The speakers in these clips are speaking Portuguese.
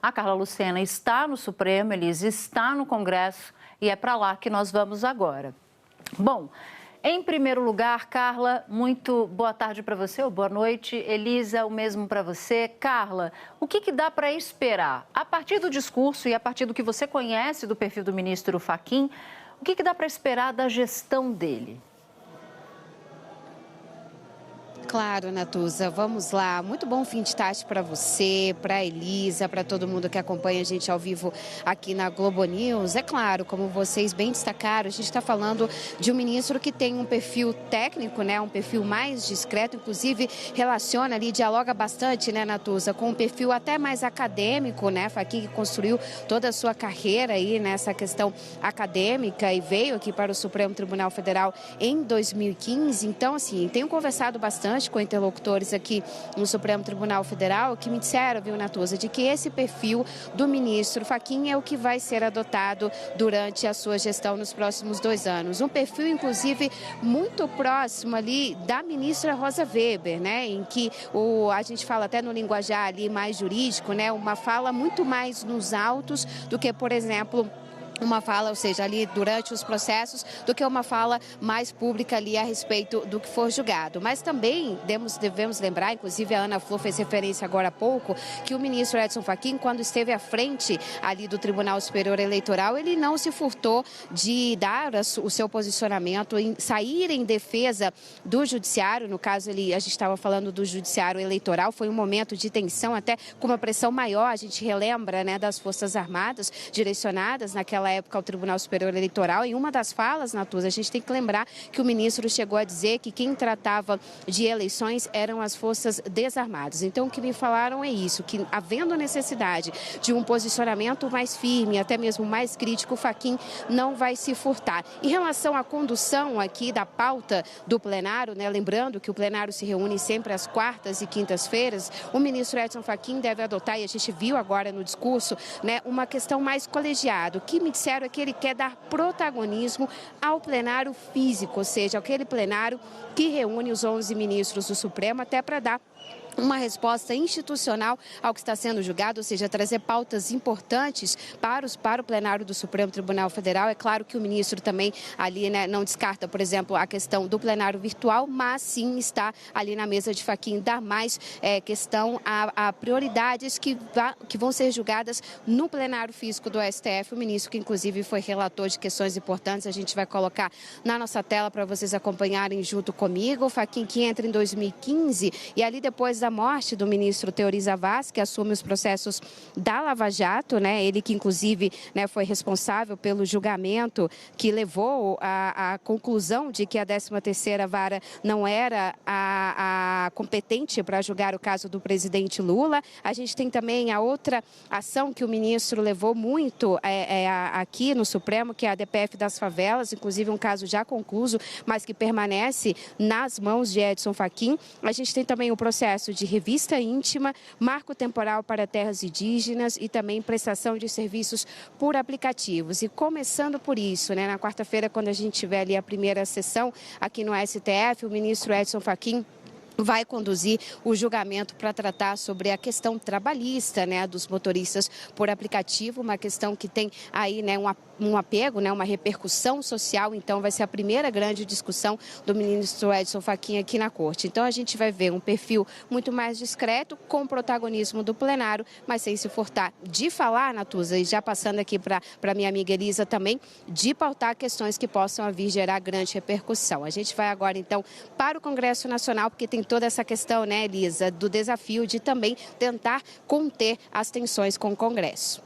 A Carla Lucena está no Supremo, Elisa está no Congresso e é para lá que nós vamos agora. Bom, em primeiro lugar, Carla, muito boa tarde para você, ou boa noite. Elisa, o mesmo para você. Carla, o que dá para esperar? A partir do discurso e a partir do que você conhece do perfil do ministro Fachin, o que dá para esperar da gestão dele? Claro, Natuza, vamos lá. Muito bom fim de tarde para você, para a Elisa, para todo mundo que acompanha a gente ao vivo aqui na Globo News. É claro, como vocês bem destacaram, a gente está falando de um ministro que tem um perfil técnico, né, um perfil mais discreto, inclusive relaciona ali, dialoga bastante, né, Natuza, com um perfil até mais acadêmico, né, Fachin, que construiu toda a sua carreira aí nessa questão acadêmica e veio aqui para o Supremo Tribunal Federal em 2015. Então, assim, tenho conversado bastante com interlocutores aqui no Supremo Tribunal Federal que me disseram, viu, Natuza, de que esse perfil do ministro Fachin é o que vai ser adotado durante a sua gestão nos próximos 2 anos. Um perfil, inclusive, muito próximo ali da ministra Rosa Weber, né, em que a gente fala até no linguajar ali mais jurídico, né, uma fala muito mais nos autos do que, por exemplo, uma fala, ou seja, ali durante os processos, do que uma fala mais pública ali a respeito do que for julgado. Mas também devemos lembrar, inclusive a Ana Flor fez referência agora há pouco, que o ministro Edson Fachin, quando esteve à frente ali do Tribunal Superior Eleitoral, ele não se furtou de dar o seu posicionamento, em sair em defesa do judiciário. No caso, a gente estava falando do judiciário eleitoral, foi um momento de tensão, até com uma pressão maior, a gente relembra, né, das Forças Armadas direcionadas naquela época ao Tribunal Superior Eleitoral. Em uma das falas, Natuza, a gente tem que lembrar que o ministro chegou a dizer que quem tratava de eleições eram as Forças Desarmadas. Então, o que me falaram é isso, que havendo necessidade de um posicionamento mais firme, até mesmo mais crítico, o Fachin não vai se furtar. Em relação à condução aqui da pauta do plenário, né, lembrando que o plenário se reúne sempre às quartas e quintas-feiras, o ministro Edson Fachin deve adotar, e a gente viu agora no discurso, né, uma questão mais colegiada. O que me disseram é que ele quer dar protagonismo ao plenário físico, ou seja, aquele plenário que reúne os 11 ministros do Supremo, até para dar uma resposta institucional ao que está sendo julgado, ou seja, trazer pautas importantes para o plenário do Supremo Tribunal Federal. É claro que o ministro também ali, né, não descarta, por exemplo, a questão do plenário virtual, mas sim está ali na mesa de Fachin dar mais questão a prioridades que vão ser julgadas no plenário físico do STF. O ministro, que inclusive foi relator de questões importantes, a gente vai colocar na nossa tela para vocês acompanharem junto comigo. O Fachin, que entra em 2015 e ali depois da morte do ministro Teori Zavascki, que assume os processos da Lava Jato, né? Ele que inclusive, né, foi responsável pelo julgamento que levou à conclusão de que a 13ª Vara não era a competente para julgar o caso do presidente Lula. A gente tem também a outra ação que o ministro levou muito aqui no Supremo, que é a DPF das favelas, inclusive um caso já concluso, mas que permanece nas mãos de Edson Fachin. A gente tem também o processo de revista íntima, marco temporal para terras indígenas e também prestação de serviços por aplicativos. E começando por isso, né, na quarta-feira, quando a gente tiver ali a primeira sessão aqui no STF, o ministro Edson Fachin vai conduzir o julgamento para tratar sobre a questão trabalhista, né, dos motoristas por aplicativo, uma questão que tem aí, né, um apego, né, uma repercussão social. Então vai ser a primeira grande discussão do ministro Edson Fachin aqui na corte. Então a gente vai ver um perfil muito mais discreto, com protagonismo do plenário, mas sem se furtar de falar, Natuza, e já passando aqui para minha amiga Elisa também, de pautar questões que possam vir gerar grande repercussão. A gente vai agora então para o Congresso Nacional, porque tem toda essa questão, né, Elisa, do desafio de também tentar conter as tensões com o Congresso.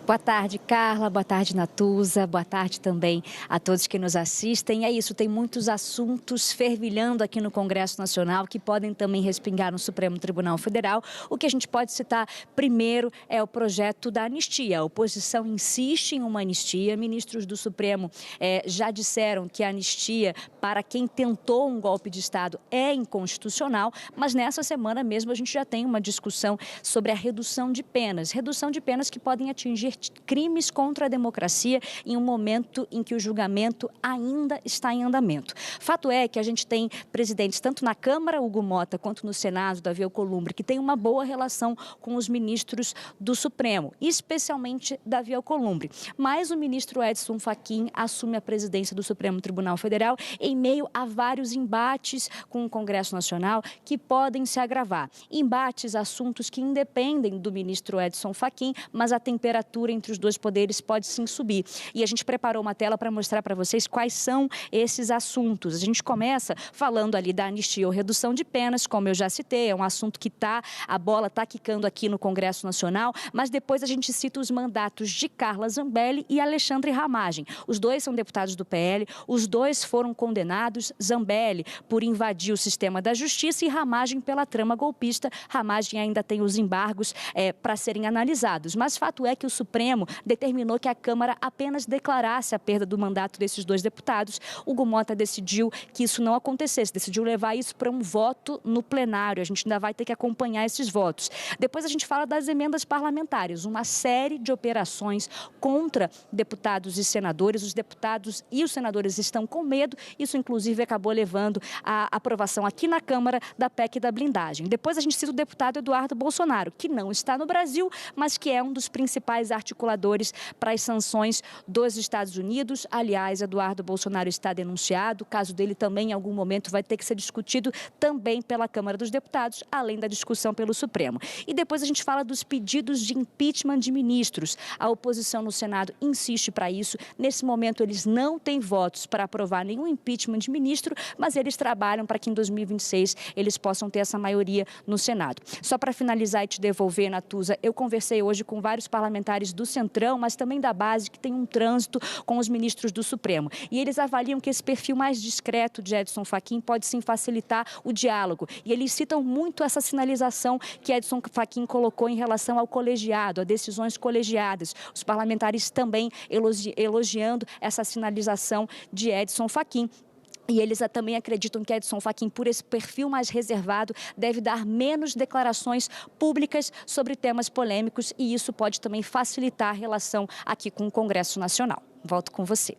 Boa tarde, Carla. Boa tarde, Natuza. Boa tarde também a todos que nos assistem. É isso, tem muitos assuntos fervilhando aqui no Congresso Nacional que podem também respingar no Supremo Tribunal Federal. O que a gente pode citar primeiro é o projeto da anistia. A oposição insiste em uma anistia. Ministros do Supremo já disseram que a anistia para quem tentou um golpe de Estado é inconstitucional, mas nessa semana mesmo a gente já tem uma discussão sobre a redução de penas que podem atingir cometer crimes contra a democracia em um momento em que o julgamento ainda está em andamento. Fato é que a gente tem presidentes tanto na Câmara, Hugo Mota, quanto no Senado, Davi Alcolumbre, que tem uma boa relação com os ministros do Supremo, especialmente Davi Alcolumbre. Mas o ministro Edson Fachin assume a presidência do Supremo Tribunal Federal em meio a vários embates com o Congresso Nacional que podem se agravar. Embates, assuntos que independem do ministro Edson Fachin, mas a temperatura entre os dois poderes pode sim subir. E a gente preparou uma tela para mostrar para vocês quais são esses assuntos. A gente começa falando ali da anistia ou redução de penas, como eu já citei, é um assunto que a bola está quicando aqui no Congresso Nacional, mas depois a gente cita os mandatos de Carla Zambelli e Alexandre Ramagem. Os dois são deputados do PL, os dois foram condenados, Zambelli por invadir o sistema da justiça e Ramagem pela trama golpista. Ramagem ainda tem os embargos para serem analisados, mas fato é que o Supremo determinou que a Câmara apenas declarasse a perda do mandato desses dois deputados. Hugo Mota decidiu que isso não acontecesse, decidiu levar isso para um voto no plenário. A gente ainda vai ter que acompanhar esses votos. Depois a gente fala das emendas parlamentares, uma série de operações contra deputados e senadores. Os deputados e os senadores estão com medo. Isso, inclusive, acabou levando à aprovação aqui na Câmara da PEC da blindagem. Depois a gente cita o deputado Eduardo Bolsonaro, que não está no Brasil, mas que é um dos principais articuladores para as sanções dos Estados Unidos. Aliás, Eduardo Bolsonaro está denunciado. O caso dele também, em algum momento, vai ter que ser discutido também pela Câmara dos Deputados, além da discussão pelo Supremo. E depois a gente fala dos pedidos de impeachment de ministros. A oposição no Senado insiste para isso. Nesse momento, eles não têm votos para aprovar nenhum impeachment de ministro, mas eles trabalham para que em 2026 eles possam ter essa maioria no Senado. Só para finalizar e te devolver, Natuza, eu conversei hoje com vários parlamentares do Centrão, mas também da base, que tem um trânsito com os ministros do Supremo. E eles avaliam que esse perfil mais discreto de Edson Fachin pode sim facilitar o diálogo. E eles citam muito essa sinalização que Edson Fachin colocou em relação ao colegiado, a decisões colegiadas. Os parlamentares também elogiando essa sinalização de Edson Fachin. E eles também acreditam que Edson Fachin, por esse perfil mais reservado, deve dar menos declarações públicas sobre temas polêmicos e isso pode também facilitar a relação aqui com o Congresso Nacional. Volto com você.